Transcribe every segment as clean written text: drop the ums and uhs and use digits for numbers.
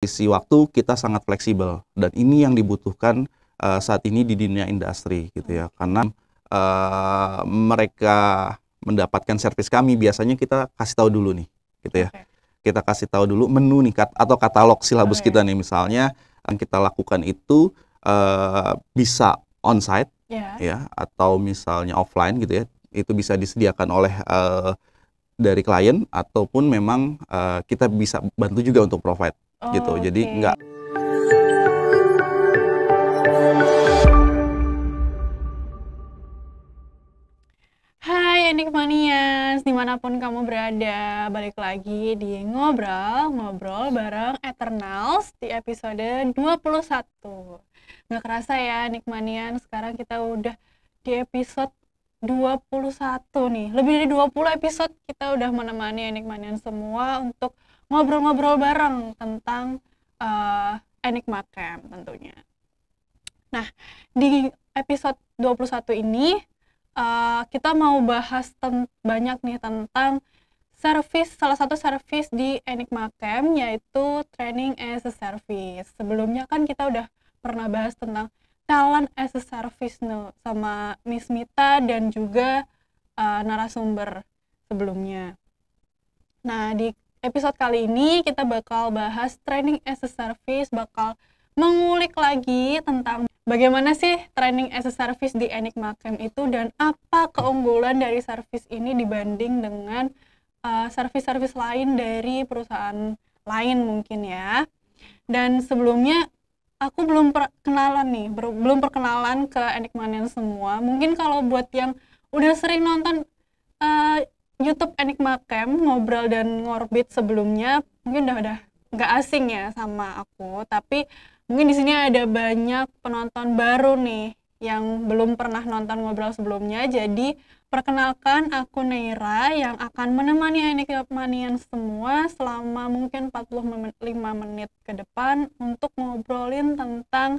sisi waktu kita sangat fleksibel dan ini yang dibutuhkan saat ini di dunia industri gitu ya, karena mereka mendapatkan servis kami biasanya kita kasih tahu dulu nih gitu ya. Kita kasih tahu dulu menu nih atau katalog silabus kita nih, misalnya yang kita lakukan itu bisa onsite ya, atau misalnya offline gitu ya, itu bisa disediakan oleh dari klien ataupun memang kita bisa bantu juga untuk provide gitu. Jadi enggak. Hai Enigmanians, dimanapun kamu berada, balik lagi di Ngobrol bareng Eternals di episode 21. Nggak kerasa ya Enigmanians, sekarang kita udah di episode 21 nih. Lebih dari 20 episode kita udah menemani Enigmanians semua untuk ngobrol-ngobrol bareng tentang Enigma Camp tentunya. Nah, di episode 21 ini kita mau bahas banyak nih tentang salah satu service di Enigma Camp, yaitu Training as a Service. Sebelumnya kan kita udah pernah bahas tentang Talent as a Service sama Miss Mita dan juga narasumber sebelumnya. Nah, di episode kali ini kita bakal bahas Training as a Service, bakal mengulik lagi tentang bagaimana sih Training as a Service di Enigma Camp itu dan apa keunggulan dari service ini dibanding dengan service-service lain dari perusahaan lain mungkin ya. Dan sebelumnya aku belum perkenalan ke Enigmanian semua. Mungkin kalau buat yang udah sering nonton YouTube Enigma Camp, Ngobrol dan Ngorbit sebelumnya, mungkin udah nggak asing ya sama aku. Tapi mungkin di sini ada banyak penonton baru nih yang belum pernah nonton Ngobrol sebelumnya. Jadi perkenalkan, aku Neira yang akan menemani Enigmanian semua selama mungkin 45 menit ke depan untuk ngobrolin tentang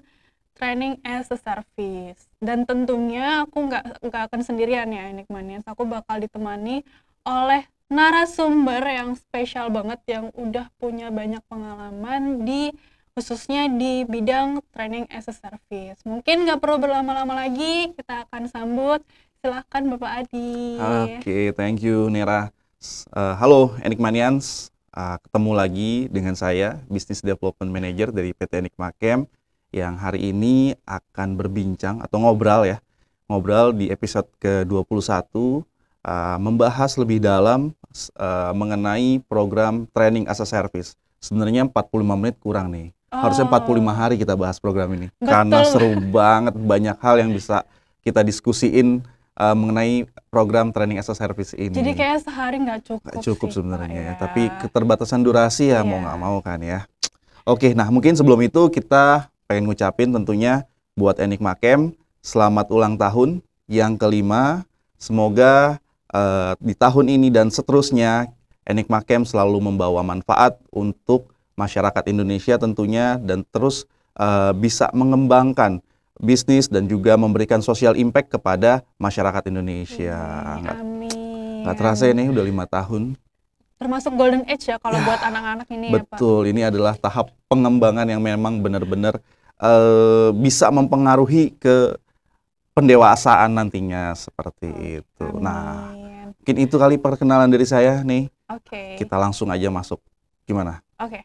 Training as a Service. Dan tentunya aku nggak akan sendirian ya Enigmanians. Aku bakal ditemani oleh narasumber yang spesial banget yang udah punya banyak pengalaman khususnya di bidang Training as a Service. Mungkin nggak perlu berlama-lama lagi, kita akan sambut. Silahkan Bapak Adi. Oke, thank you Nera. Halo Enigmanians, ketemu lagi dengan saya, Business Development Manager dari PT Enigma Camp, yang hari ini akan berbincang atau ngobrol di episode ke-21, membahas lebih dalam mengenai program Training as a Service. Sebenarnya 45 menit kurang nih. Harusnya 45 hari kita bahas program ini. Betul. Karena seru banget, banyak hal yang bisa kita diskusiin mengenai program Training as a Service ini. Jadi kayak sehari nggak cukup. Nggak cukup sebenarnya ya. Tapi Iya. keterbatasan durasi ya mau nggak mau kan ya. Oke, nah mungkin sebelum itu kita pengen ngucapin tentunya buat Enigma Camp selamat ulang tahun yang ke-5. Semoga di tahun ini dan seterusnya Enigma Camp selalu membawa manfaat untuk masyarakat Indonesia tentunya dan terus bisa mengembangkan bisnis dan juga memberikan social impact kepada masyarakat Indonesia. Amin. Nggak terasa ini udah 5 tahun. Termasuk golden age ya kalau buat anak-anak ini ya Pak. Betul, ini adalah tahap pengembangan yang memang benar-benar bisa mempengaruhi ke pendewasaan nantinya seperti itu. Amin. Nah, mungkin itu kali perkenalan dari saya nih. Oke. Kita langsung aja masuk. Gimana? Oke.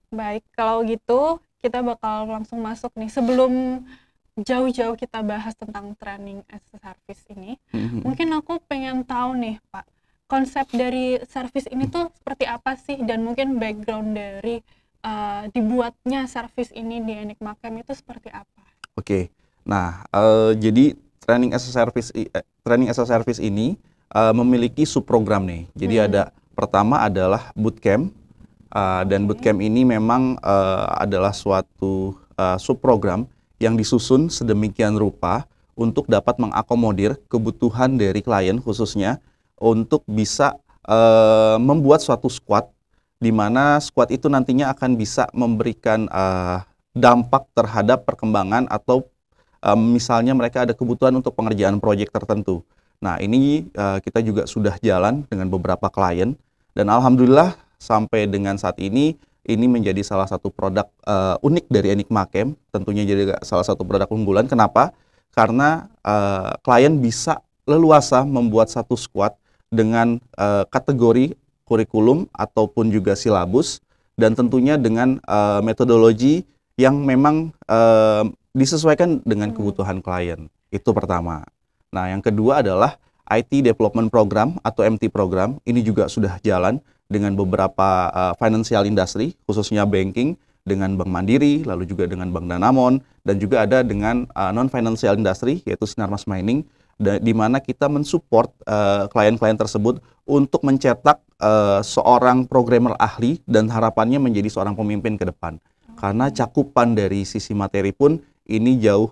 Baik, kalau gitu kita bakal langsung masuk nih. Sebelum jauh-jauh kita bahas tentang Training as a Service ini, mungkin aku pengen tahu nih Pak, konsep dari service ini tuh seperti apa sih, dan mungkin background dari dibuatnya service ini di Enigma Camp itu seperti apa? Oke, nah jadi Training as a Service ini memiliki subprogram nih. Jadi ada pertama adalah bootcamp. Dan bootcamp ini memang adalah suatu subprogram yang disusun sedemikian rupa untuk dapat mengakomodir kebutuhan dari klien khususnya untuk bisa membuat suatu squad, di mana squad itu nantinya akan bisa memberikan dampak terhadap perkembangan atau misalnya mereka ada kebutuhan untuk pengerjaan proyek tertentu. Nah ini kita juga sudah jalan dengan beberapa klien dan alhamdulillah sampai dengan saat ini ini menjadi salah satu produk unik dari Enigma Camp, tentunya jadi salah satu produk unggulan. Kenapa? Karena klien bisa leluasa membuat satu squad dengan kategori kurikulum ataupun juga silabus, dan tentunya dengan metodologi yang memang disesuaikan dengan kebutuhan klien. Itu pertama. Nah, yang kedua adalah IT Development Program atau MT Program. Ini juga sudah jalan dengan beberapa financial industry, khususnya banking, dengan Bank Mandiri, lalu juga dengan Bank Danamon, dan juga ada dengan non-financial industry, yaitu Sinarmas Mining, di mana kita mensupport klien-klien tersebut untuk mencetak seorang programmer ahli dan harapannya menjadi seorang pemimpin ke depan. Karena cakupan dari sisi materi pun ini jauh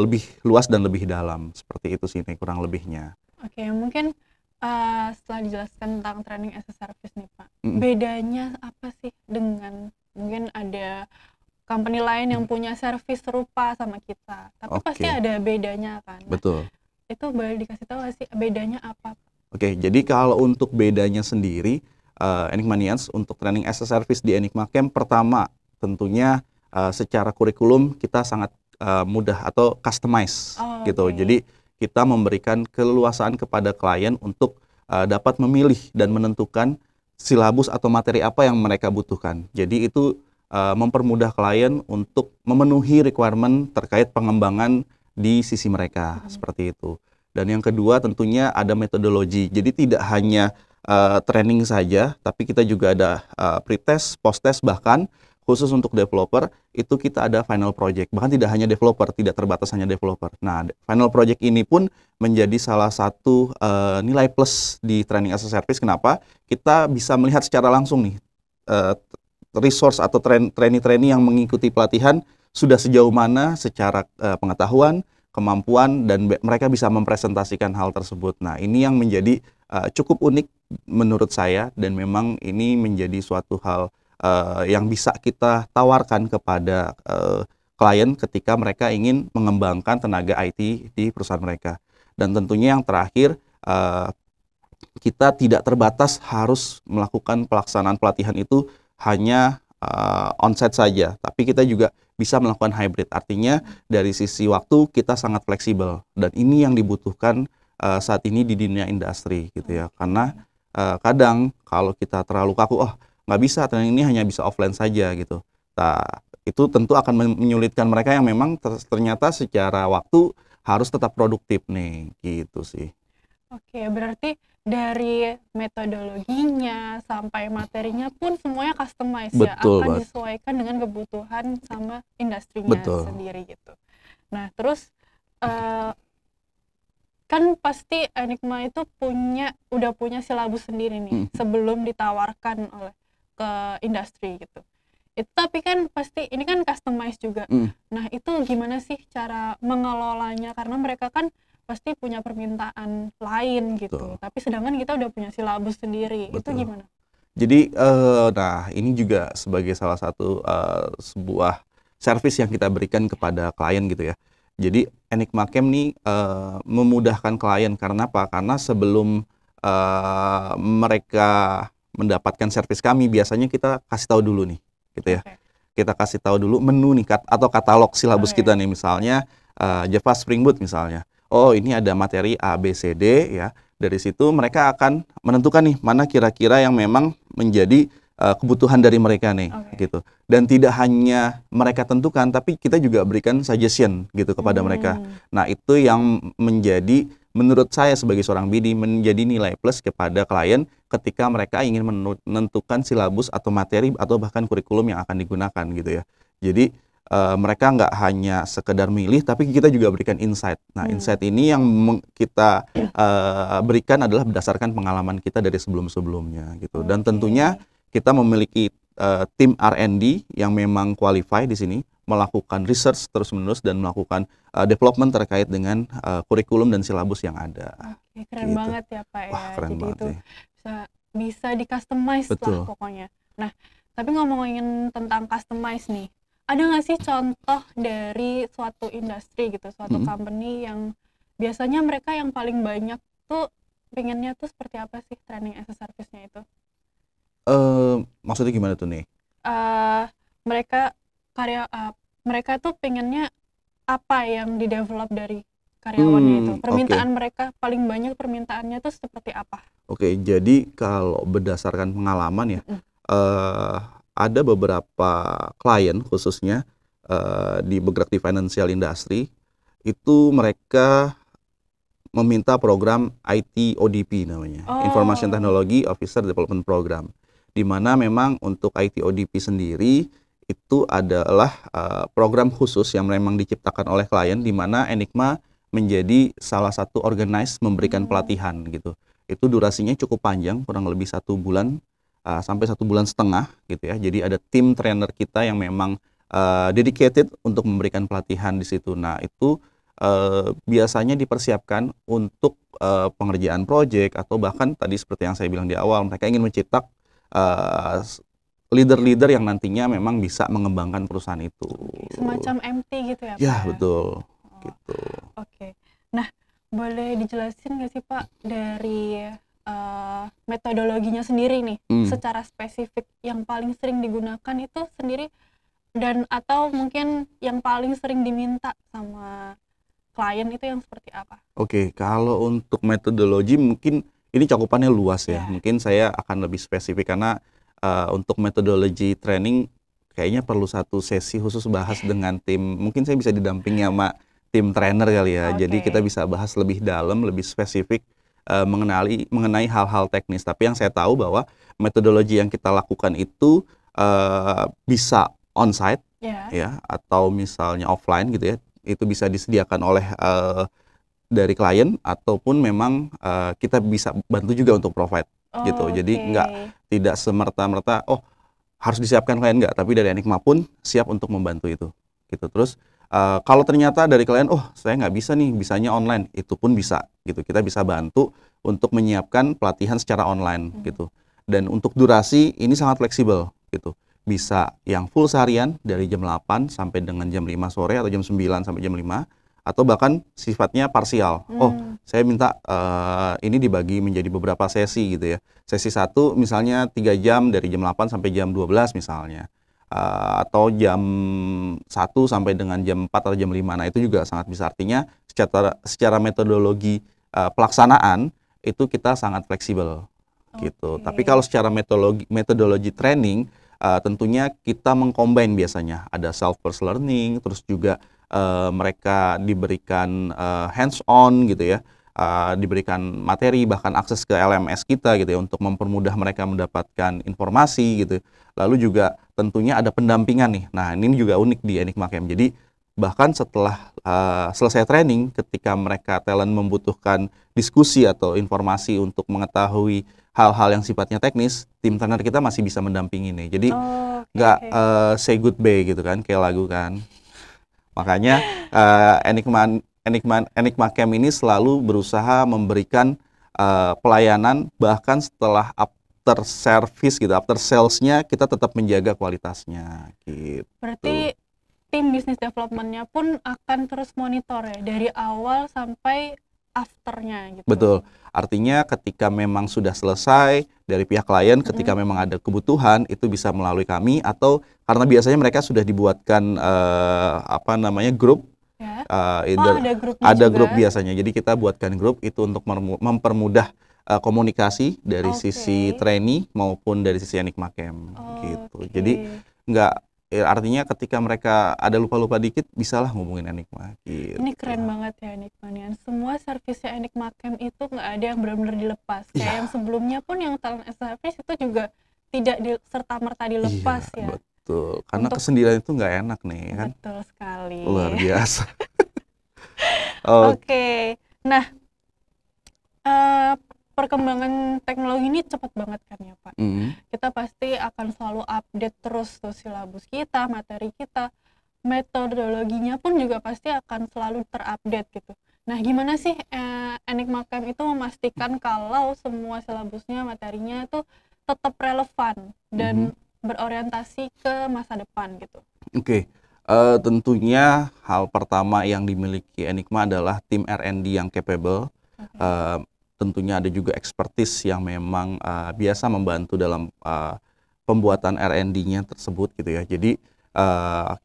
lebih luas dan lebih dalam. Seperti itu sih kurang lebihnya. Oke, mungkin setelah dijelaskan tentang training as a service nih Pak, bedanya apa sih dengan mungkin ada company lain yang punya service serupa sama kita, tapi pasti ada bedanya kan? Nah, betul. Itu boleh dikasih tahu nggak sih bedanya apa? Oke, jadi kalau untuk bedanya sendiri, Enigmanians untuk training as a service di Enigma Camp, pertama tentunya secara kurikulum kita sangat mudah atau customize gitu. Jadi kita memberikan keleluasaan kepada klien untuk dapat memilih dan menentukan silabus atau materi apa yang mereka butuhkan. Jadi itu mempermudah klien untuk memenuhi requirement terkait pengembangan di sisi mereka, seperti itu. Dan yang kedua tentunya ada metodologi. Jadi tidak hanya training saja, tapi kita juga ada pre-test, post-test, bahkan khusus untuk developer, itu kita ada final project. Bahkan tidak hanya developer, tidak terbatas hanya developer. Nah, final project ini pun menjadi salah satu nilai plus di training as a service. Kenapa? Kita bisa melihat secara langsung nih, resource atau trainee-trainee yang mengikuti pelatihan sudah sejauh mana secara pengetahuan, kemampuan, dan mereka bisa mempresentasikan hal tersebut. Nah, ini yang menjadi cukup unik menurut saya, dan memang ini menjadi suatu hal yang bisa kita tawarkan kepada klien ketika mereka ingin mengembangkan tenaga IT di perusahaan mereka. Dan tentunya yang terakhir, kita tidak terbatas harus melakukan pelaksanaan pelatihan itu hanya onsite saja, tapi kita juga bisa melakukan hybrid. Artinya dari sisi waktu kita sangat fleksibel, dan ini yang dibutuhkan saat ini di dunia industri gitu ya. Karena kadang kalau kita terlalu kaku, nggak bisa, training ini hanya bisa offline saja gitu. Nah, itu tentu akan menyulitkan mereka yang memang ternyata secara waktu harus tetap produktif nih, gitu sih. Oke, berarti dari metodologinya sampai materinya pun semuanya customize. Betul, ya, akan disesuaikan dengan kebutuhan sama industrinya sendiri gitu. Nah, terus kan pasti Enigma itu udah punya silabus sendiri nih sebelum ditawarkan oleh ke industri gitu. Itu tapi kan pasti ini kan customize juga. Nah, itu gimana sih cara mengelolanya, karena mereka kan pasti punya permintaan lain gitu. Betul. Tapi sedangkan kita udah punya silabus sendiri. Betul. Itu gimana? Jadi nah ini juga sebagai salah satu sebuah service yang kita berikan kepada klien gitu ya. Jadi Enigma Camp nih memudahkan klien. Karena apa? Karena sebelum mereka mendapatkan servis kami, biasanya kita kasih tahu dulu nih, gitu ya. Kita kasih tahu dulu menu nih atau katalog silabus kita nih, misalnya Java Spring Boot misalnya. Oh, ini ada materi A, B, C, D ya. Dari situ mereka akan menentukan nih mana kira-kira yang memang menjadi kebutuhan dari mereka nih, gitu. Dan tidak hanya mereka tentukan, tapi kita juga berikan suggestion gitu kepada mereka. Nah, itu yang menjadi menurut saya sebagai seorang BD menjadi nilai plus kepada klien ketika mereka ingin menentukan silabus atau materi atau bahkan kurikulum yang akan digunakan gitu ya. Jadi mereka nggak hanya sekedar milih, tapi kita juga berikan insight. Nah, insight ini yang kita berikan adalah berdasarkan pengalaman kita dari sebelum-sebelumnya gitu. Dan tentunya kita memiliki tim R&D yang memang qualify di sini, melakukan research terus-menerus dan melakukan development terkait dengan kurikulum dan silabus yang ada. Oke, keren gitu banget ya Pak ya. Wah, keren jadi banget itu ya. bisa di-customize lah pokoknya. Nah, tapi ngomongin tentang customize nih, ada nggak sih contoh dari suatu industri gitu, suatu company yang biasanya mereka yang paling banyak tuh pengennya tuh seperti apa sih training as a service-nya itu? Maksudnya gimana tuh nih? eh, mereka mereka tuh pengennya apa yang di-develop dari karyawannya itu? Oke. Permintaan mereka paling banyak permintaannya tuh seperti apa? Oke, jadi kalau berdasarkan pengalaman ya, Mm-mm. eh, ada beberapa klien khususnya di bergerak di financial industry, itu mereka meminta program IT ODP namanya, Information Oh, Technology Officer Development Program, di mana memang untuk IT ODP sendiri itu adalah program khusus yang memang diciptakan oleh klien, di mana Enigma menjadi salah satu organize memberikan pelatihan gitu. Itu durasinya cukup panjang, kurang lebih 1 bulan sampai 1 bulan setengah gitu ya. Jadi ada tim trainer kita yang memang dedicated untuk memberikan pelatihan di situ. Nah itu biasanya dipersiapkan untuk pengerjaan proyek atau bahkan tadi seperti yang saya bilang di awal, mereka ingin mencetak uh, leader-leader yang nantinya memang bisa mengembangkan perusahaan itu. semacam MT gitu ya, Pak Ya, ya? betul. Oh, Gitu. oke. Nah, boleh dijelasin nggak sih Pak dari metodologinya sendiri nih, Hmm. secara spesifik yang paling sering digunakan itu sendiri dan atau mungkin yang paling sering diminta sama klien itu yang seperti apa? Oke, kalau untuk metodologi mungkin ini cakupannya luas ya. Ya. Mungkin saya akan lebih spesifik karena untuk metodologi training kayaknya perlu satu sesi khusus bahas dengan tim. Mungkin saya bisa didampingi sama tim trainer kali ya. Jadi kita Oke. bisa bahas lebih dalam, lebih spesifik mengenai hal-hal teknis. Tapi yang saya tahu bahwa metodologi yang kita lakukan itu bisa onsite Ya. ya atau misalnya offline gitu ya. Itu bisa disediakan oleh dari klien ataupun memang kita bisa bantu juga untuk provide gitu. Jadi Oke. tidak semerta-merta harus disiapkan klien nggak, tapi dari Enigma pun siap untuk membantu itu gitu. Terus kalau ternyata dari klien saya nggak bisa nih, bisanya online, itu pun bisa gitu. Kita bisa bantu untuk menyiapkan pelatihan secara online gitu. Dan untuk durasi ini sangat fleksibel gitu. Bisa yang full seharian dari jam 8 sampai dengan jam 5 sore atau jam 9 sampai jam 5 atau bahkan sifatnya parsial. Saya minta ini dibagi menjadi beberapa sesi gitu ya. Sesi 1 misalnya 3 jam dari jam 8 sampai jam 12 misalnya. Atau jam 1 sampai dengan jam 4 atau jam 5. Nah, itu juga sangat bisa, artinya secara metodologi pelaksanaan itu kita sangat fleksibel gitu. Tapi kalau secara metodologi training tentunya kita mengcombine biasanya. Ada self-paced learning, terus juga mereka diberikan hands on gitu ya, diberikan materi bahkan akses ke LMS kita gitu ya untuk mempermudah mereka mendapatkan informasi gitu. Lalu juga tentunya ada pendampingan nih. Nah, ini juga unik di Enigma Camp. Jadi bahkan setelah selesai training, ketika mereka talent membutuhkan diskusi atau informasi untuk mengetahui hal-hal yang sifatnya teknis, tim trainer kita masih bisa mendampingi nih. Jadi nggak say goodbye gitu kan, kayak lagu kan. Makanya Enigma Camp ini selalu berusaha memberikan pelayanan bahkan setelah after service gitu, after salesnya kita tetap menjaga kualitasnya gitu. Berarti tim business development-nya pun akan terus monitor ya dari awal sampai afternya gitu. Betul. Artinya ketika memang sudah selesai dari pihak klien, ketika memang ada kebutuhan itu bisa melalui kami atau karena biasanya mereka sudah dibuatkan grup. Ya. Ada grupnya juga. Grup biasanya. Jadi kita buatkan grup itu untuk mempermudah komunikasi dari sisi trainee maupun dari sisi Enigma Camp gitu. Jadi artinya ketika mereka ada lupa-lupa dikit, bisalah ngubungin Enigma gitu. Ini keren banget ya Enigma nih. Semua servisnya Enigma Camp itu nggak ada yang benar-benar dilepas. Kayak yang sebelumnya pun yang talent as a service itu juga tidak serta-merta dilepas ya. Betul. Karena kesendirian itu nggak enak nih kan. Betul sekali. Luar biasa. Oke. Nah, perkembangan teknologi ini cepat banget kan ya Pak. Kita pasti akan selalu update terus tuh silabus kita, materi kita, metodologinya pun juga pasti akan selalu terupdate gitu. Nah, gimana sih Enigma Camp itu memastikan kalau semua silabusnya, materinya itu tetap relevan dan berorientasi ke masa depan gitu? Oke. Tentunya hal pertama yang dimiliki Enigma adalah tim R&D yang capable. Tentunya ada juga expertise yang memang biasa membantu dalam pembuatan R&D-nya tersebut gitu ya. Jadi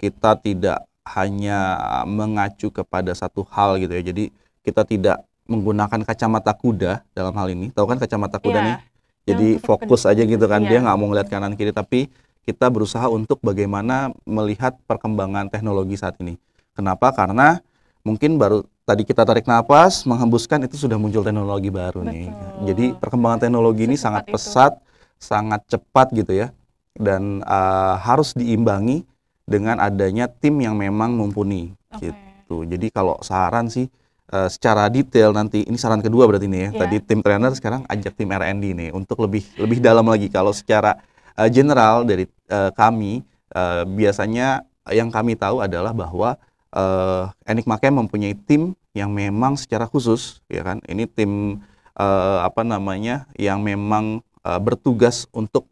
kita tidak hanya mengacu kepada satu hal gitu ya. Jadi kita tidak menggunakan kacamata kuda dalam hal ini. Tahu kan kacamata kuda nih? Jadi fokus aja gitu kan, dia nggak mau ngeliat kanan kiri, tapi kita berusaha untuk bagaimana melihat perkembangan teknologi saat ini. Kenapa? Karena mungkin baru tadi kita tarik napas, menghembuskan, itu sudah muncul teknologi baru nih. Jadi perkembangan teknologi ini sangat pesat, sangat cepat gitu ya, dan harus diimbangi dengan adanya tim yang memang mumpuni gitu. Jadi kalau saran sih, secara detail nanti, ini saran kedua berarti nih ya. Tadi tim trainer, sekarang ajak tim R&D nih untuk lebih dalam lagi. Kalau secara general dari kami, biasanya yang kami tahu adalah bahwa Enigma Camp mempunyai tim yang memang secara khusus, ya kan. Ini tim yang memang bertugas untuk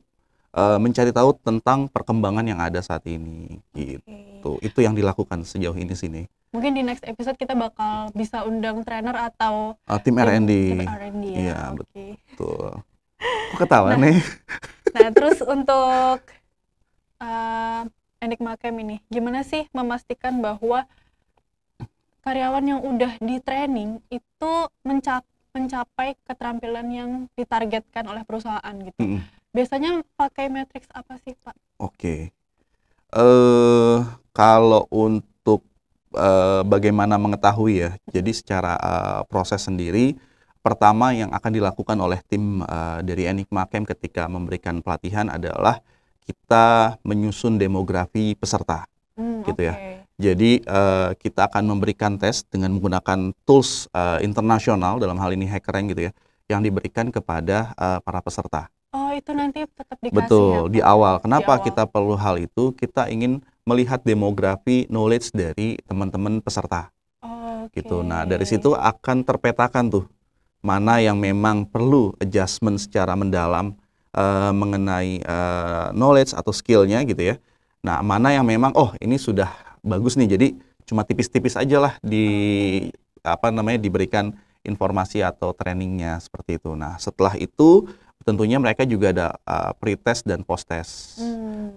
mencari tahu tentang perkembangan yang ada saat ini gitu. Itu yang dilakukan sejauh ini sini. Mungkin di next episode kita bakal bisa undang trainer atau tim R&D. Iya, betul. Kok ketawa nih? Nah, terus untuk Enigma Camp ini, gimana sih memastikan bahwa karyawan yang udah di training itu mencapai keterampilan yang ditargetkan oleh perusahaan gitu? Biasanya pakai matriks apa sih, Pak? Kalau untuk bagaimana mengetahui ya, jadi secara proses sendiri, pertama yang akan dilakukan oleh tim dari Enigma Camp ketika memberikan pelatihan adalah kita menyusun demografi peserta, gitu ya. Jadi kita akan memberikan tes dengan menggunakan tools internasional, dalam hal ini HackerRank gitu ya, yang diberikan kepada para peserta. Oh, itu nanti tetap dikasih. Betul, di awal. Kenapa kita perlu hal itu? Kita ingin melihat demografi knowledge dari teman-teman peserta. Gitu. Nah, dari situ akan terpetakan tuh mana yang memang perlu adjustment secara mendalam mengenai knowledge atau skillnya gitu ya. Nah, mana yang memang ini sudah bagus nih, jadi cuma tipis-tipis aja lah diberikan informasi atau trainingnya seperti itu. Nah, setelah itu tentunya mereka juga ada pre-test dan post-test.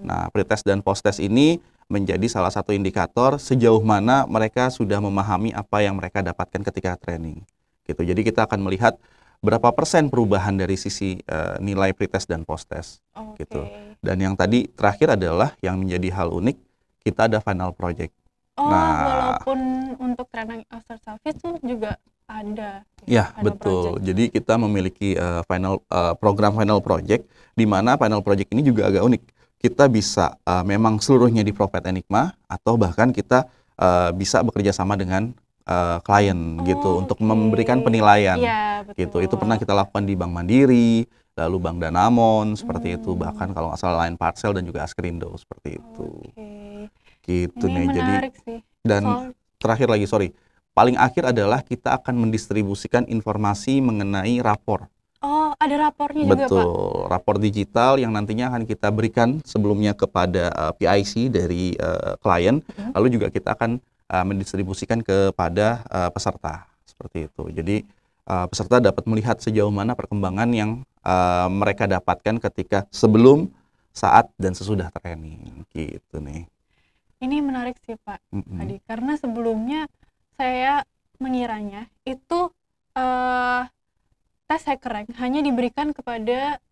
Nah, pre-test dan post-test ini menjadi salah satu indikator sejauh mana mereka sudah memahami apa yang mereka dapatkan ketika training. Gitu. Jadi kita akan melihat berapa persen perubahan dari sisi nilai pre-test dan post-test. Gitu. Dan yang tadi terakhir adalah yang menjadi hal unik, kita ada final project. Walaupun untuk training after service itu juga ada. Ya, betul. Project. Jadi kita memiliki program final project, di mana final project ini juga agak unik. Kita bisa memang seluruhnya di provide Enigma, atau bahkan kita bisa bekerja sama dengan klien gitu untuk memberikan penilaian. Gitu. Itu pernah kita lakukan di Bank Mandiri, lalu Bank Danamon seperti itu, bahkan kalau nggak salah Line Parcel dan juga Askrindo seperti itu. Gitu ini nih. Jadi sih. Dan terakhir lagi, paling akhir adalah kita akan mendistribusikan informasi mengenai rapor. Ada rapornya juga, Pak? Betul, rapor digital yang nantinya akan kita berikan sebelumnya kepada PIC dari klien, lalu juga kita akan mendistribusikan kepada peserta, seperti itu. Jadi peserta dapat melihat sejauh mana perkembangan yang mereka dapatkan ketika sebelum, saat, dan sesudah training, gitu nih. Ini menarik sih, Pak Adi, karena sebelumnya saya mengiranya itu tes HackerRank hanya diberikan kepada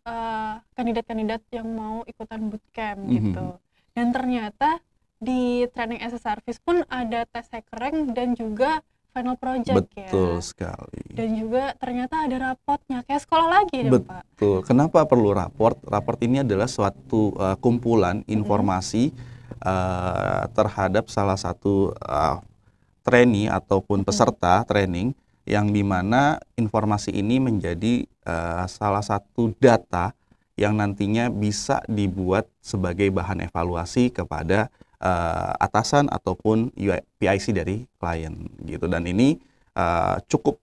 kandidat-kandidat yang mau ikutan bootcamp gitu. Dan ternyata di training as a service pun ada tes HackerRank dan juga final project. Betul sekali. Dan juga ternyata ada rapotnya, kayak sekolah lagi dong, Pak. Betul. Kenapa perlu raport? Raport ini adalah suatu kumpulan informasi terhadap salah satu trainee ataupun peserta training, yang dimana informasi ini menjadi salah satu data yang nantinya bisa dibuat sebagai bahan evaluasi kepada atasan ataupun PIC dari klien gitu. Dan ini cukup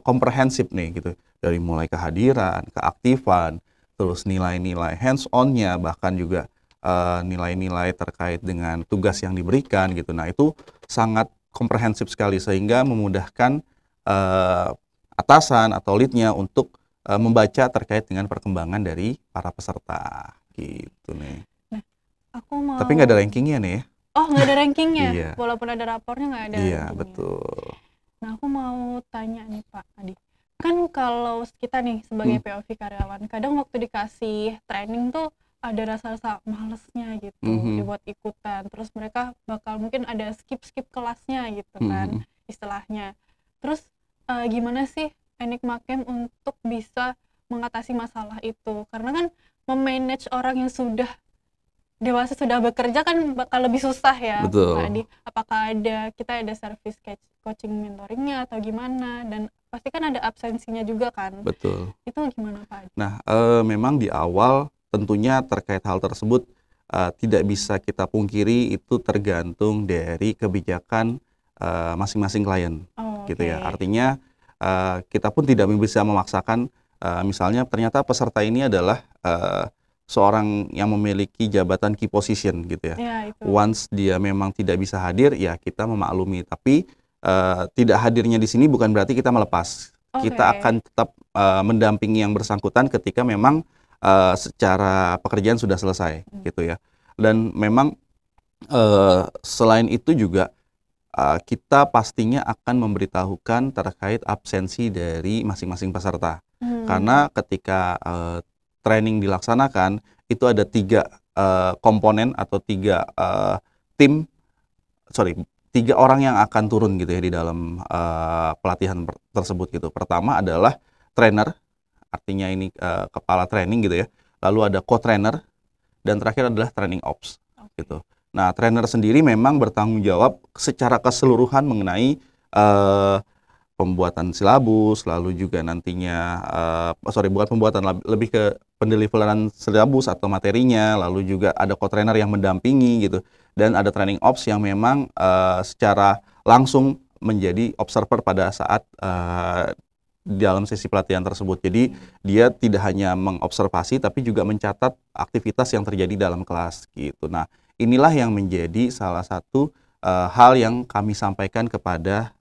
komprehensif nih gitu, dari mulai kehadiran, keaktifan, terus nilai-nilai hands-on-nya, bahkan juga nilai-nilai terkait dengan tugas yang diberikan gitu. Nah, itu sangat komprehensif sekali sehingga memudahkan atasan atau lead-nya untuk membaca terkait dengan perkembangan dari para peserta gitu nih. Nah, aku mau. Tapi nggak ada rankingnya nih ya? Oh, nggak ada rankingnya? Iya. Walaupun ada rapornya nggak ada Iya, rankingnya. betul. Nah, aku mau tanya nih Pak Adi. Kan kalau kita nih sebagai POV karyawan, kadang waktu dikasih training tuh ada rasa-rasa malesnya gitu, dibuat ikutan. Terus mereka bakal mungkin ada skip-skip kelasnya gitu kan, istilahnya. Terus gimana sih Enigma Camp untuk bisa mengatasi masalah itu? Karena kan memanage orang yang sudah dewasa, sudah bekerja kan bakal lebih susah ya. Betul. Pak Adi, apakah kita ada service coaching mentoringnya atau gimana? Dan pasti kan ada absensinya juga kan. Betul. Itu gimana Pak Adi? Nah, memang di awal tentunya terkait hal tersebut tidak bisa kita pungkiri, itu tergantung dari kebijakan masing-masing klien, gitu ya. Artinya kita pun tidak bisa memaksakan, misalnya ternyata peserta ini adalah seorang yang memiliki jabatan key position gitu ya. Itu. Once dia memang tidak bisa hadir, ya kita memaklumi. Tapi tidak hadirnya di sini bukan berarti kita melepas. Kita akan tetap mendampingi yang bersangkutan ketika memang secara pekerjaan sudah selesai gitu ya. Dan memang selain itu juga kita pastinya akan memberitahukan terkait absensi dari masing-masing peserta. Karena ketika training dilaksanakan, itu ada 3 komponen atau 3 orang yang akan turun gitu ya di dalam pelatihan tersebut gitu. Pertama adalah trainer, artinya ini kepala training gitu ya. Lalu ada co-trainer, dan terakhir adalah training ops gitu. Nah, trainer sendiri memang bertanggung jawab secara keseluruhan mengenai pembuatan silabus, lalu juga nantinya bukan pembuatan, lebih ke pendeliveran silabus atau materinya, lalu juga ada co-trainer yang mendampingi gitu, dan ada training ops yang memang secara langsung menjadi observer pada saat dalam sesi pelatihan tersebut. Jadi dia tidak hanya mengobservasi tapi juga mencatat aktivitas yang terjadi dalam kelas gitu. Nah, inilah yang menjadi salah satu hal yang kami sampaikan kepada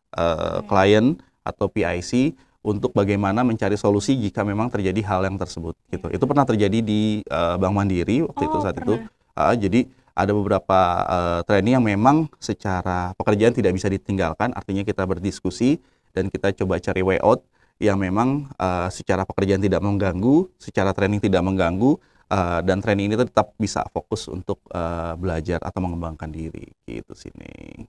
klien atau PIC untuk bagaimana mencari solusi jika memang terjadi hal yang tersebut gitu. Itu pernah terjadi di Bank Mandiri waktu itu saat itu. Jadi ada beberapa training yang memang secara pekerjaan tidak bisa ditinggalkan, artinya kita berdiskusi dan kita coba cari way out yang memang secara pekerjaan tidak mengganggu, secara training tidak mengganggu, dan training ini tetap bisa fokus untuk belajar atau mengembangkan diri gitu sini.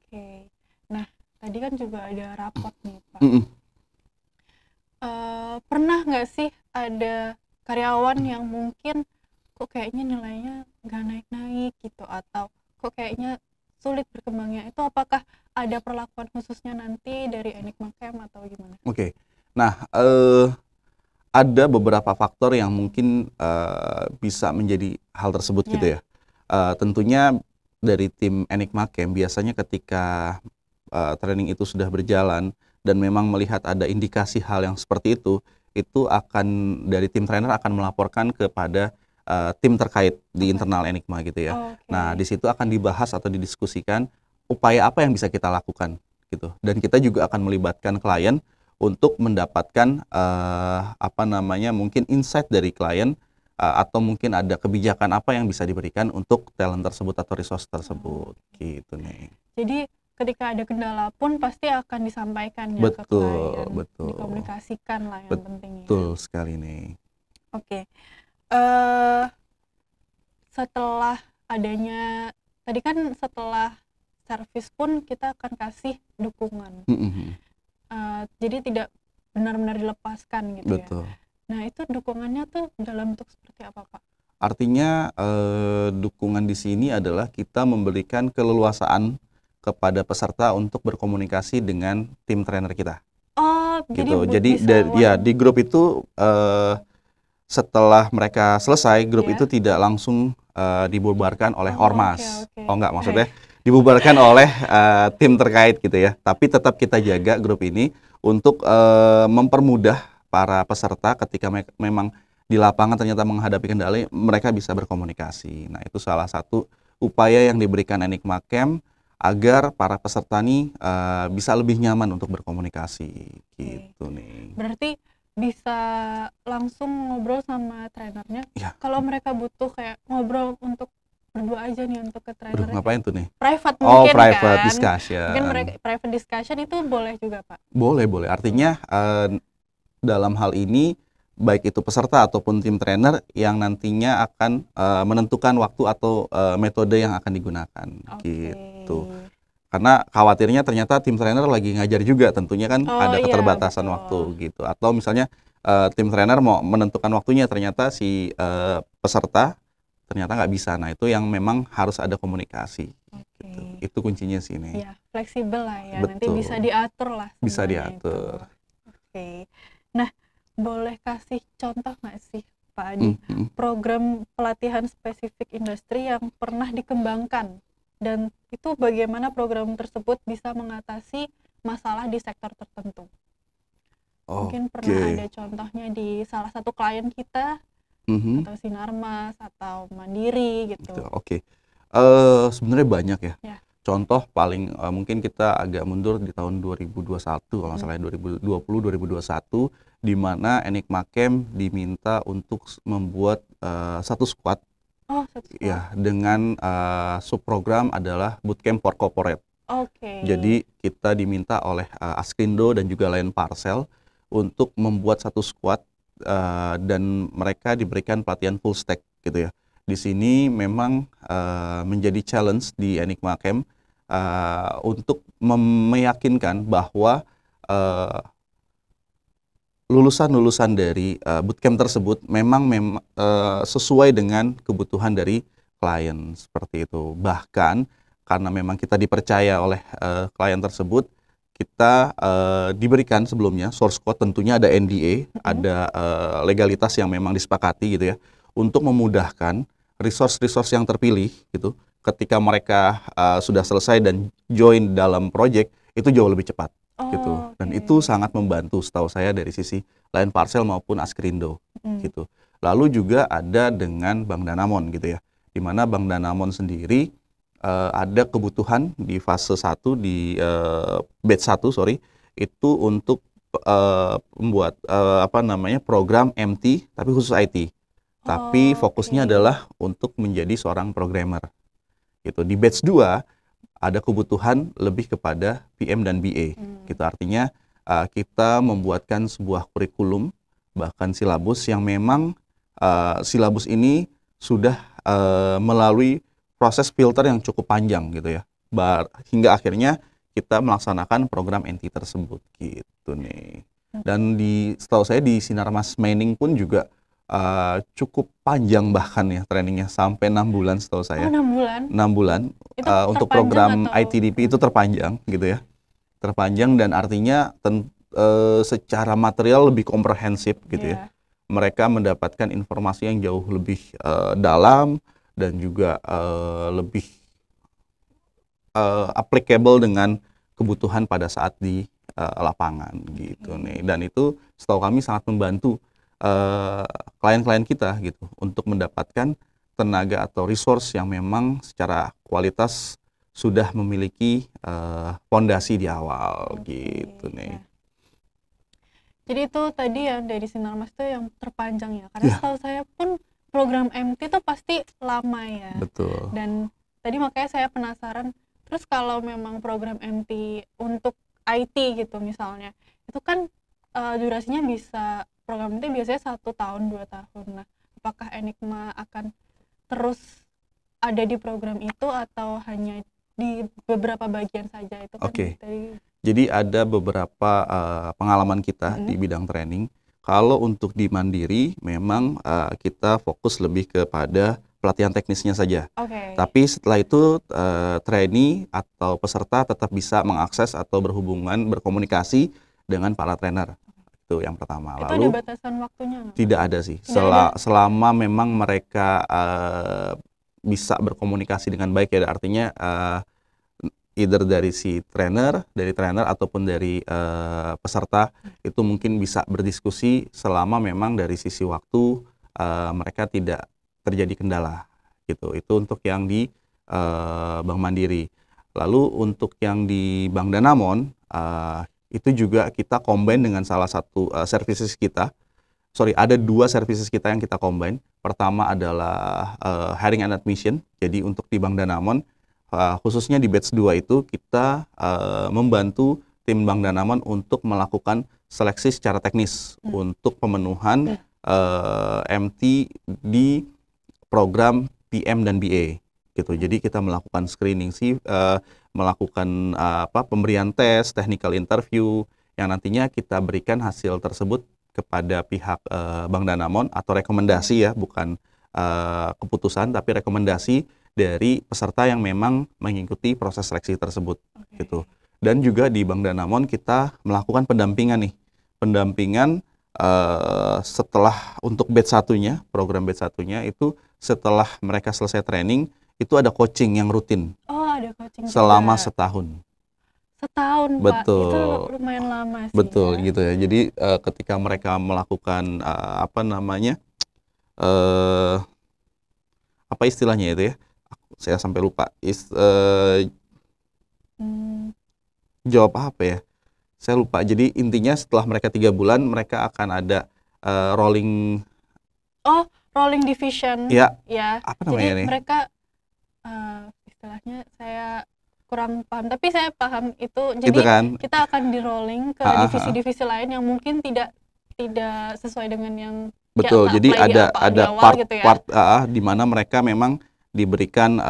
Nah, tadi kan juga ada rapot nih Pak. Pernah nggak sih ada karyawan yang mungkin kok kayaknya nilainya nggak naik-naik gitu, atau kok kayaknya sulit berkembangnya? Itu apakah ada perlakuan khususnya nanti dari Enigma Camp atau gimana? Nah, ada beberapa faktor yang mungkin bisa menjadi hal tersebut gitu ya. Tentunya dari tim Enigma Camp biasanya ketika training itu sudah berjalan dan memang melihat ada indikasi hal yang seperti itu akan dari tim trainer akan melaporkan kepada tim terkait di internal Enigma gitu ya. Nah, di situ akan dibahas atau didiskusikan upaya apa yang bisa kita lakukan gitu. Dan kita juga akan melibatkan klien untuk mendapatkan mungkin insight dari klien atau mungkin ada kebijakan apa yang bisa diberikan untuk talent tersebut atau resource tersebut gitu nih. Jadi ketika ada kendala pun pasti akan disampaikan ya ke klien, dikomunikasikan lah yang penting. Betul sekali nih. Setelah adanya tadi kan setelah servis pun kita akan kasih dukungan. Jadi tidak benar-benar dilepaskan gitu. Betul. Ya. Nah, itu dukungannya tuh dalam bentuk seperti apa, Pak? Artinya dukungan di sini adalah kita memberikan keleluasaan kepada peserta untuk berkomunikasi dengan tim trainer kita. Gitu. Jadi di grup itu setelah mereka selesai, grup itu tidak langsung dibubarkan oleh ormas. Enggak, maksudnya dibubarkan oleh tim terkait gitu ya. Tapi tetap kita jaga grup ini untuk mempermudah para peserta ketika memang di lapangan ternyata menghadapi kendala, mereka bisa berkomunikasi. Nah, itu salah satu upaya yang diberikan Enigma Camp agar para peserta ini bisa lebih nyaman untuk berkomunikasi gitu nih. Berarti bisa langsung ngobrol sama trainernya. Ya, Kalau mereka butuh kayak ngobrol untuk berdua aja nih untuk ke aduh trainernya, ngapain kayak tuh nih? private Oh, mungkin private kan. Mungkin discussion. mereka private discussion itu boleh juga, Pak. Boleh, boleh. Artinya dalam hal ini baik itu peserta ataupun tim trainer yang nantinya akan menentukan waktu atau metode yang akan digunakan Oke. gitu. Karena khawatirnya ternyata tim trainer lagi ngajar juga, tentunya kan Oh ada iya, keterbatasan betul. waktu gitu. Atau misalnya tim trainer mau menentukan waktunya, ternyata si peserta ternyata nggak bisa. Nah itu yang memang harus ada komunikasi. Oke. Gitu. Itu kuncinya sih nih. Ya, fleksibel lah ya. Nanti Betul. bisa diatur lah Bisa semuanya itu. diatur. Oke. Nah, boleh kasih contoh nggak sih, Pak Adi, program pelatihan spesifik industri yang pernah dikembangkan? Dan itu bagaimana program tersebut bisa mengatasi masalah di sektor tertentu? Mungkin pernah ada contohnya di salah satu klien kita, atau Sinarmas, atau Mandiri gitu. Oke. Sebenarnya banyak ya. Ya. Contoh paling mungkin kita agak mundur di tahun 2021 kalau nggak salah 2020-2021 di mana Enigma Camp diminta untuk membuat satu squad. Oh, satu squad. Ya, dengan subprogram adalah Bootcamp for Corporate. Oke. Jadi kita diminta oleh Askrindo dan juga Lion Parcel untuk membuat satu squad dan mereka diberikan pelatihan full stack gitu ya. Di sini memang menjadi challenge di Enigma Camp untuk meyakinkan bahwa lulusan-lulusan dari bootcamp tersebut memang sesuai dengan kebutuhan dari klien seperti itu. Bahkan karena memang kita dipercaya oleh klien tersebut, kita diberikan sebelumnya source code, tentunya ada NDA, ada legalitas yang memang disepakati gitu ya, untuk memudahkan resource-resource yang terpilih gitu, ketika mereka sudah selesai dan join dalam project itu jauh lebih cepat gitu. Dan itu sangat membantu setahu saya dari sisi Lion Parcel maupun Askrindo gitu. Lalu juga ada dengan Bank Danamon gitu ya, di mana Bank Danamon sendiri ada kebutuhan di fase 1 di batch 1 itu untuk membuat program MT tapi khusus IT. Tapi fokusnya adalah untuk menjadi seorang programmer. Gitu. Di batch 2 ada kebutuhan lebih kepada PM dan BA. Gitu. Artinya kita membuatkan sebuah kurikulum bahkan silabus yang memang silabus ini sudah melalui proses filter yang cukup panjang gitu ya. Hingga akhirnya kita melaksanakan program NT tersebut gitu nih. Dan setahu saya di Sinarmas Mining pun juga cukup panjang bahkan ya trainingnya, sampai 6 bulan setahu saya. 6 bulan? 6 bulan untuk program ITDP itu terpanjang gitu ya. Terpanjang dan artinya secara material lebih komprehensif gitu ya. Mereka mendapatkan informasi yang jauh lebih dalam dan juga lebih applicable dengan kebutuhan pada saat di lapangan gitu nih. Dan itu setahu kami sangat membantu klien-klien kita gitu untuk mendapatkan tenaga atau resource yang memang secara kualitas sudah memiliki fondasi di awal gitu nih. Jadi itu tadi ya dari Sinarmas itu yang terpanjang ya, karena setahu saya pun program MT itu pasti lama ya. Betul. Dan tadi makanya saya penasaran, terus kalau memang program MT untuk IT gitu misalnya, itu kan durasinya bisa, program MT biasanya 1 tahun 2 tahun. Nah, apakah Enigma akan terus ada di program itu atau hanya di beberapa bagian saja itu kan? Jadi ada beberapa pengalaman kita di bidang training. Kalau untuk di Mandiri memang kita fokus lebih kepada pelatihan teknisnya saja. Tapi setelah itu trainee atau peserta tetap bisa mengakses atau berkomunikasi dengan para trainer. Itu yang pertama. Itu lalu ada batasan waktunya nggak? Tidak ada sih. Selama memang mereka bisa berkomunikasi dengan baik ya, artinya either dari si trainer ataupun dari peserta itu mungkin bisa berdiskusi selama memang dari sisi waktu mereka tidak terjadi kendala gitu. Itu untuk yang di Bank Mandiri. Lalu untuk yang di Bank Danamon itu juga kita combine dengan salah satu services kita. Sorry, ada 2 services kita yang kita combine. Pertama adalah hiring and admission. Jadi untuk di Bank Danamon, khususnya di batch 2 itu kita membantu tim Bank Danamon untuk melakukan seleksi secara teknis untuk pemenuhan MT di program PM dan BA gitu. Jadi kita melakukan screening melakukan pemberian tes, technical interview yang nantinya kita berikan hasil tersebut kepada pihak Bank Danamon atau rekomendasi ya, bukan keputusan tapi rekomendasi dari peserta yang memang mengikuti proses seleksi tersebut gitu. Dan juga di Bank Danamon kita melakukan pendampingan nih. Pendampingan setelah untuk batch satunya, program batch satunya itu setelah mereka selesai training, itu ada coaching yang rutin. Oh, ada coaching selama juga. setahun. Setahun, Betul. Pak. Itu lumayan lama sih. Betul ya. gitu ya. Jadi ketika mereka melakukan apa istilahnya itu ya? Saya sampai lupa. Jawab apa ya? Saya lupa. Jadi intinya setelah mereka 3 bulan mereka akan ada rolling. Oh, rolling division. Ya. Ya. Apa namanya Jadi nih? mereka istilahnya saya kurang paham, tapi saya paham itu. Jadi Itu kan? kita akan di rolling ke divisi-divisi lain yang mungkin tidak sesuai dengan yang betul. Jadi ada part gitu ya. Part di mana mereka memang diberikan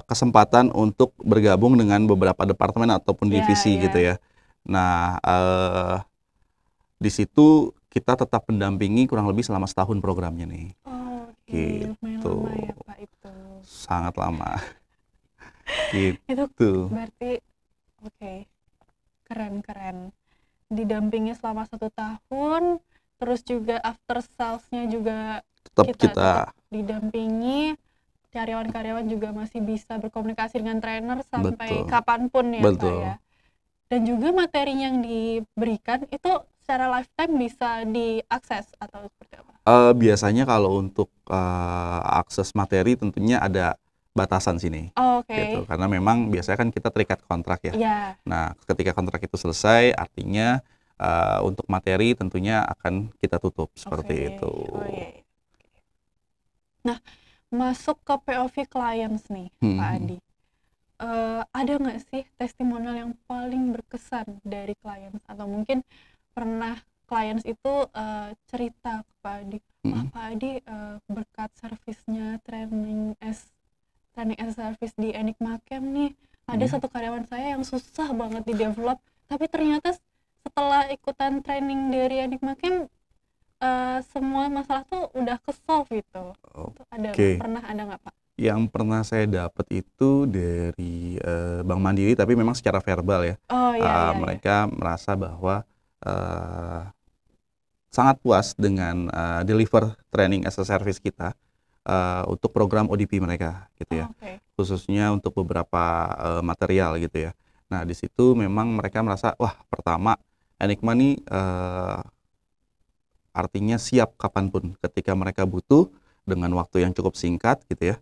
kesempatan untuk bergabung dengan beberapa departemen ataupun divisi gitu ya. Nah, di situ kita tetap mendampingi kurang lebih selama setahun programnya nih. Oh, gitu. Lumayan lama ya Pak itu. Sangat lama. Gitu. Itu berarti keren. Didampingi selama 1 tahun, terus juga after sales-nya juga kita didampingi. Karyawan-karyawan juga masih bisa berkomunikasi dengan trainer sampai kapanpun ya Pak ya. Dan juga materi yang diberikan itu secara lifetime bisa diakses atau seperti apa? Biasanya kalau untuk akses materi tentunya ada batasan sini. Gitu. Karena memang biasanya kan kita terikat kontrak ya. Nah, ketika kontrak itu selesai, artinya untuk materi tentunya akan kita tutup seperti itu. Nah, masuk ke POV clients nih, Pak Adi. Ada nggak sih testimonial yang paling berkesan dari clients, atau mungkin pernah clients itu cerita ke Pak Adi, Pak Adi berkat servisnya training as a service di Enigma Camp nih, ada satu karyawan saya yang susah banget di develop, tapi ternyata setelah ikutan training dari Enigma Camp semua masalah tuh udah ke-solve gitu. Pernah ada nggak Pak? Yang pernah saya dapat itu dari Bank Mandiri, tapi memang secara verbal ya. Mereka merasa bahwa sangat puas dengan deliver training as a service kita untuk program ODP mereka gitu ya. Khususnya untuk beberapa material gitu ya. Nah, di situ memang mereka merasa, wah, pertama Enigma nih artinya siap kapanpun ketika mereka butuh dengan waktu yang cukup singkat gitu ya.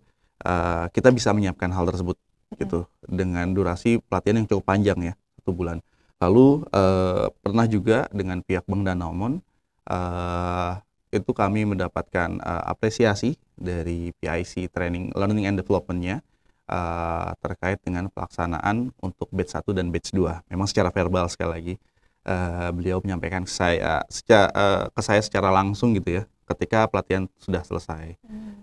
Kita bisa menyiapkan hal tersebut gitu dengan durasi pelatihan yang cukup panjang ya, 1 bulan. Lalu pernah juga dengan pihak Bank Danamon itu kami mendapatkan apresiasi dari PIC Training Learning and Development-nya terkait dengan pelaksanaan untuk batch 1 dan batch 2. Memang secara verbal sekali lagi beliau menyampaikan ke saya secara langsung gitu ya ketika pelatihan sudah selesai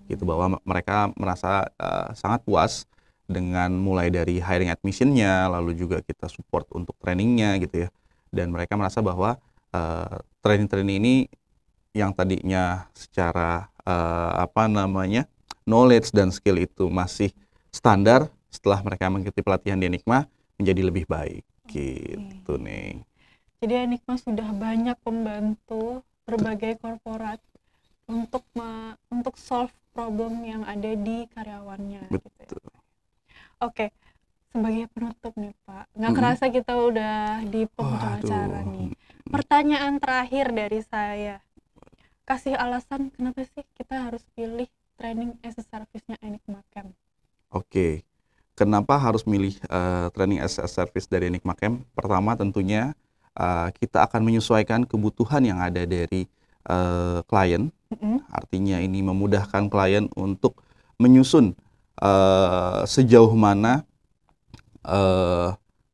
gitu, bahwa mereka merasa sangat puas dengan mulai dari hiring admission-nya, lalu juga kita support untuk trainingnya gitu ya, dan mereka merasa bahwa training ini yang tadinya secara knowledge dan skill itu masih standar, setelah mereka mengikuti pelatihan di Enigma menjadi lebih baik gitu nih. Jadi Enigma sudah banyak membantu berbagai korporat untuk solve problem yang ada di karyawannya. Betul. Gitu ya. Sebagai penutup nih Pak, nggak kerasa kita udah di penghujung acara nih. Pertanyaan terakhir dari saya, kasih alasan kenapa sih kita harus pilih training as a service-nya Enigma Camp? Kenapa harus milih training as a service dari Enigma Camp? Pertama tentunya kita akan menyesuaikan kebutuhan yang ada dari klien. Artinya ini memudahkan klien untuk menyusun sejauh mana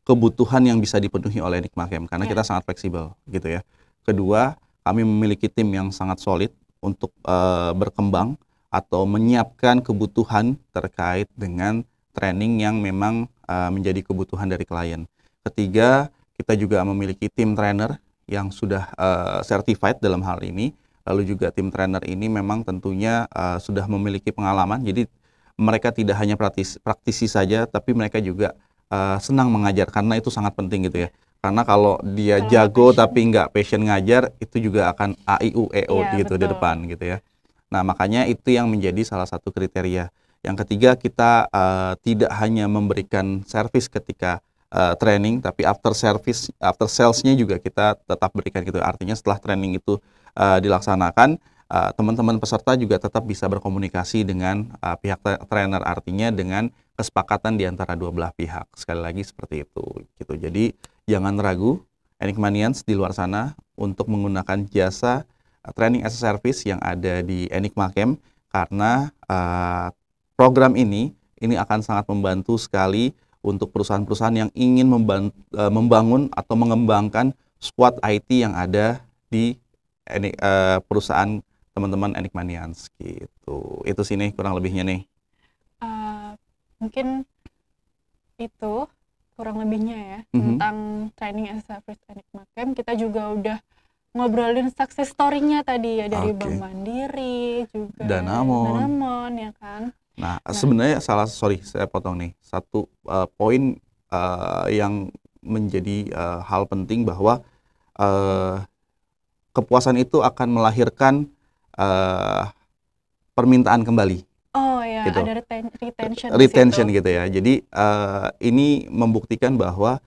kebutuhan yang bisa dipenuhi oleh Enigma Camp, karena kita sangat fleksibel gitu ya. Kedua, kami memiliki tim yang sangat solid untuk berkembang atau menyiapkan kebutuhan terkait dengan training yang memang menjadi kebutuhan dari klien. Ketiga, kita juga memiliki tim trainer yang sudah certified dalam hal ini. Lalu juga tim trainer ini memang tentunya sudah memiliki pengalaman. Jadi mereka tidak hanya praktisi saja, tapi mereka juga senang mengajar, karena itu sangat penting gitu ya. Karena kalau dia jago tapi nggak passion ngajar, itu juga akan AIUEO gitu di depan gitu ya. Nah, makanya itu yang menjadi salah satu kriteria. Yang ketiga, kita tidak hanya memberikan service ketika training, tapi after sales-nya juga kita tetap berikan gitu. Artinya setelah training itu dilaksanakan, teman-teman peserta juga tetap bisa berkomunikasi dengan pihak trainer, artinya dengan kesepakatan di antara dua belah pihak. Sekali lagi seperti itu gitu. Jadi jangan ragu Enigmanians di luar sana untuk menggunakan jasa training as a service yang ada di Enigma Camp, karena program ini akan sangat membantu sekali untuk perusahaan-perusahaan yang ingin membangun atau mengembangkan squad IT yang ada di perusahaan teman-teman Enigmanians gitu. Itu sih nih kurang lebihnya nih. Mungkin itu kurang lebihnya ya tentang training as a service Enigma Camp. Kita juga udah ngobrolin success story-nya tadi ya, dari Bank Mandiri juga Danamon ya kan. Nah, sebenarnya saya potong nih. Satu poin yang menjadi hal penting bahwa kepuasan itu akan melahirkan permintaan kembali. Oh ya, gitu. Ada retention gitu ya. Jadi ini membuktikan bahwa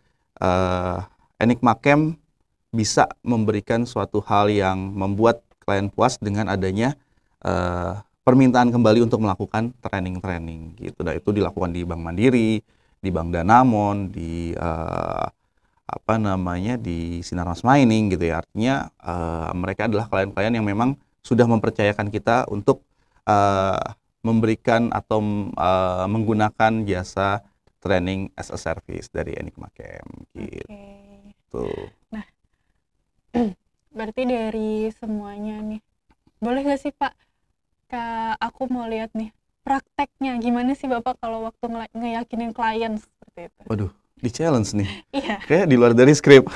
Enigma Camp bisa memberikan suatu hal yang membuat klien puas dengan adanya permintaan kembali untuk melakukan training gitu. Dan itu dilakukan di Bank Mandiri, di Bank Danamon, di di Sinarmas Mining gitu ya. Artinya mereka adalah klien-klien yang memang sudah mempercayakan kita untuk memberikan atau menggunakan jasa training as a service dari Enigma Camp gitu. Nah, berarti dari semuanya nih, boleh gak sih Pak, aku mau lihat nih prakteknya gimana sih Bapak kalau waktu ngeyakinin klien seperti itu? Waduh, di challenge nih. Iya. Kayak di luar dari skrip.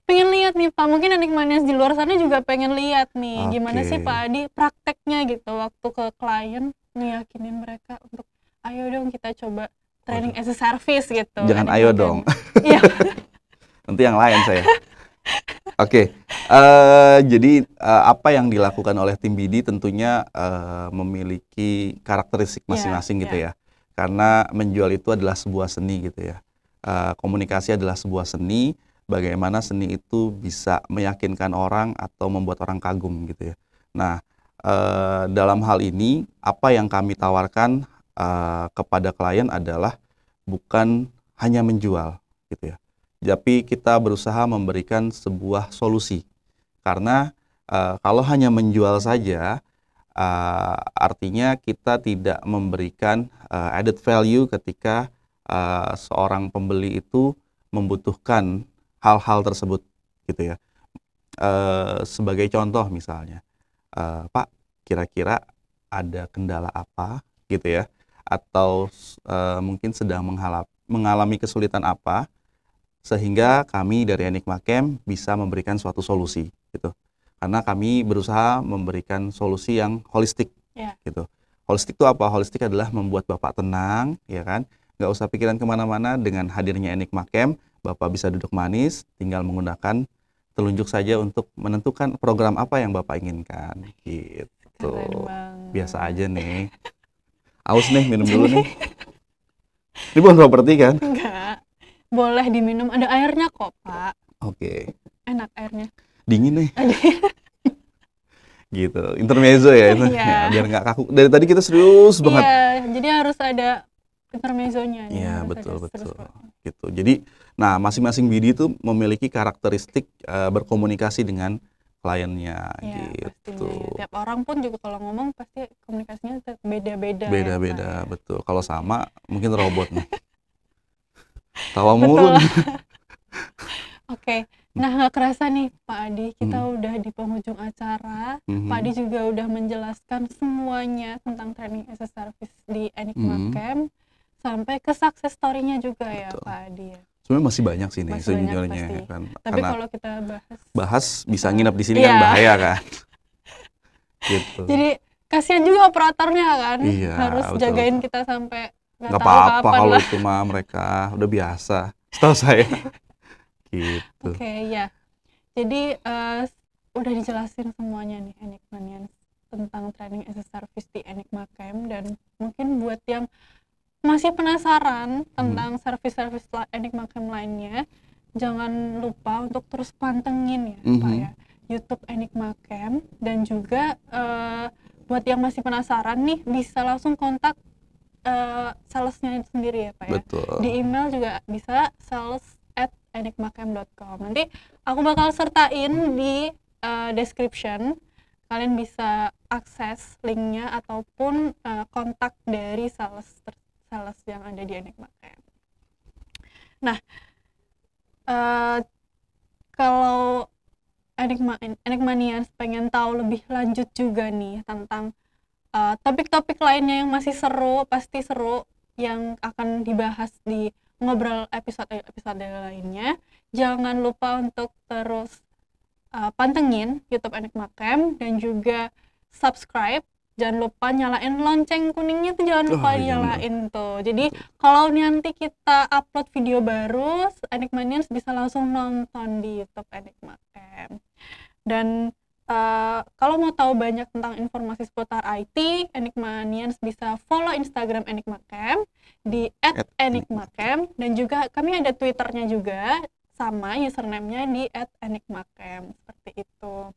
Pengen lihat nih Pak, mungkin Enigmanians di luar sana juga pengen lihat nih gimana sih Pak Adi prakteknya gitu waktu ke klien ngeyakinin mereka untuk ayo dong kita coba training as a service gitu. Jangan ayo dong. Iya. Nanti yang lain saya. Jadi apa yang dilakukan oleh tim BD tentunya memiliki karakteristik masing-masing gitu ya. Karena menjual itu adalah sebuah seni gitu ya. Komunikasi adalah sebuah seni. Bagaimana seni itu bisa meyakinkan orang atau membuat orang kagum gitu ya. Nah, dalam hal ini apa yang kami tawarkan kepada klien adalah bukan hanya menjual gitu ya. Tapi kita berusaha memberikan sebuah solusi. Karena kalau hanya menjual saja, artinya kita tidak memberikan added value ketika seorang pembeli itu membutuhkan hal-hal tersebut gitu ya. Sebagai contoh misalnya, Pak, kira-kira ada kendala apa gitu ya, atau mungkin sedang mengalami kesulitan apa, sehingga kami dari Enigma Camp bisa memberikan suatu solusi gitu. Karena kami berusaha memberikan solusi yang holistik gitu. Holistik itu apa? Holistik adalah membuat Bapak tenang ya kan, nggak usah pikiran kemana-mana. Dengan hadirnya Enigma Camp, Bapak bisa duduk manis, tinggal menggunakan telunjuk saja untuk menentukan program apa yang Bapak inginkan gitu. Biasa aja nih. Aus nih, minum dulu nih. Ini bukan properti kan? Enggak. Boleh diminum, ada airnya kok Pak. Oke. Enak airnya. Dingin nih. Gitu, intermezzo ya itu. Ya, biar nggak kaku. Dari tadi kita serius banget. Iya, jadi harus ada intermezzonya. Iya, betul. gitu. Jadi, nah masing-masing BD itu memiliki karakteristik berkomunikasi dengan kliennya Ya, gitu. pastinya ya. Tiap orang pun juga kalau ngomong pasti komunikasinya beda-beda ya, Pak Beda-beda, ya. betul. Kalau sama mungkin robot nih. Tawa Betul. mulu nih. Oke, nah nggak kerasa nih Pak Adi, kita Mhm. udah di penghujung acara. Mhm. Pak Adi juga udah menjelaskan semuanya tentang training as a service di Enigma Mhm. Camp sampai ke success story-nya juga ya Betul. Pak Adi ya. Sebenarnya masih banyak sih nih Masih banyak sejujurnya pasti. kan. Tapi Karena kalau kita bahas bisa bisa- nginep di sini Iya. kan bahaya kan. Gitu. Jadi kasihan juga operatornya kan, Iya, harus betul, jagain betul. kita sampai nggak Nggak tahu apa-apa kapan kalau lah. itu mah mereka udah biasa. Setahu saya. Gitu. Oke, ya. Jadi udah dijelasin semuanya nih Enigmanians tentang training as a service di Enigma Camp, dan mungkin buat yang masih penasaran tentang service-service Enigma Camp lainnya, jangan lupa untuk terus pantengin ya Pak ya YouTube Enigma Camp, dan juga buat yang masih penasaran nih bisa langsung kontak salesnya sendiri ya Pak ya. Betul. Di email juga bisa sales@enigmacamp.com. Nanti aku bakal sertain di description. Kalian bisa akses linknya ataupun kontak dari sales yang ada di Enigma Camp. Nah, kalau Enigmanians pengen tahu lebih lanjut juga nih tentang topik-topik lainnya yang masih seru, pasti seru, yang akan dibahas di ngobrol episode lainnya, jangan lupa untuk terus pantengin YouTube Enigma Camp dan juga subscribe. Jangan lupa nyalain lonceng kuningnya tuh, jangan lupa dinyalain tuh. Jadi kalau nanti kita upload video baru, Enigmanians bisa langsung nonton di YouTube Enigma Camp. Dan kalau mau tahu banyak tentang informasi seputar IT, Enigmanians bisa follow Instagram Enigma Camp di @enigmacamp, dan juga kami ada Twitternya juga, sama username-nya di @enigmacamp, seperti itu.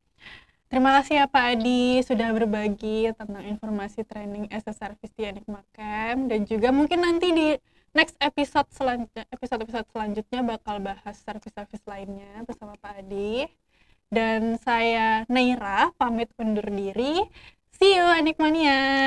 Terima kasih ya Pak Adi sudah berbagi tentang informasi training as a service di Enigma Camp, dan juga mungkin nanti di next episode selanjutnya bakal bahas service-service lainnya bersama Pak Adi. Dan saya Naira pamit undur diri. See you Enigmanians.